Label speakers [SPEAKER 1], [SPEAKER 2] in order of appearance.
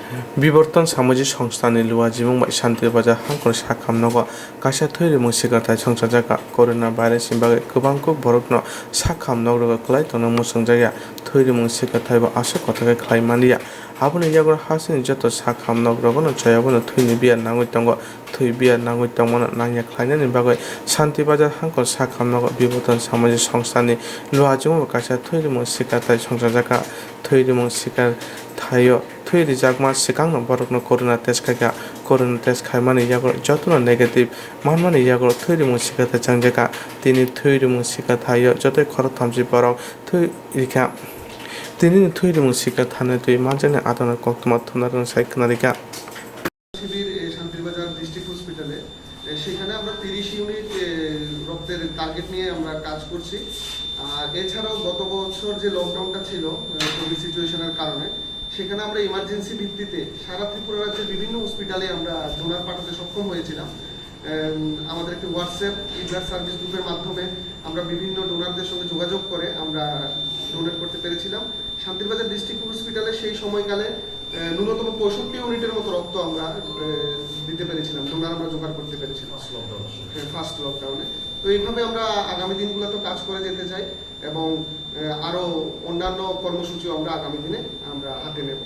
[SPEAKER 1] Biborton सामाजिक संस्थानि लुवाजिमुं शान्ति बाजार हांखौ साखामनांगौ गासै थैरिमुं सिकारथाय संसारजाखा करोना भाइरासनि बागै गोबांखौ बरफनो साखामनांगौ खलायथनो मुसुंजाया थैरिमुं सिकारथाय बा आसु कथाखै खलायमानिया आबुनि यागोर हासिनि जत साखामनांगौ जयाबनो थैनि बियार नांगौ दंगौ थै बियार नांगौ दंमोन नांया खलायनायनि बागै शान्ति बाजार हांखौ साखामनांगौ बिबर्तन सामाजिक संस्थानि लुवाजिमुं गासै थैरिमुं सिकारथाय संसारजाखा थैरिमुं सिकारथाय थैरि जागमा सिगांनो बरफनो कोरोना टेस्ट खायमानि यागोर जतनो नेगेटिभ मानमानि यागोर थैरिमुं सिकारथाय जांजाखा तिनि थैरिमुं सिकारथाय जतै खर थामजि बरफ थैरिखा तिनि थैरिमुं सिकारथानो तुइ मानजाने आदना कक्तमा थुनारन साइखनारिका
[SPEAKER 2] শিবির শান্তির বাজার ডিস্ট্রিক্ট হসপিটালে সেখানে আমরা 30 ইউনিট রক্তের টার্গেট নিয়ে আমরা কাজ করছি। আর এছাড়াও গত বছর যে লকডাউনটা ছিল কোভিড সিচুয়েশনের কারণে সেখানে আমরা ইমার্জেন্সি ভিত্তিতে সারা ত্রিপুরা রাজ্যের বিভিন্ন হসপিটালে আমরা ডোনার পাঠাতে সক্ষম হয়েছিলাম। আমাদের একটি হোয়াটসঅ্যাপ ইউজার সার্ভিস গ্রুপের মাধ্যমে আমরা বিভিন্ন ডোনারদের সঙ্গে যোগাযোগ করে আমরা ডোনেট করতে পেরেছিলাম। শান্তিরবাজার ডিস্ট্রিক্ট হসপিটালে সেই সময়কালে ন্যূনতম 65 ইউনিটের মতো রক্ত আমরা দিতে পেরেছিলাম, ডোনার আমরা জোগাড় করতে পেরেছিলাম ফার্স্ট লকডাউনে। তো এইভাবে আমরা আগামী দিনগুলোতে কাজ করে যেতে চাই এবং আরো অন্যান্য কর্মসূচিও আমরা আগামী দিনে আমরা হাতে নেব।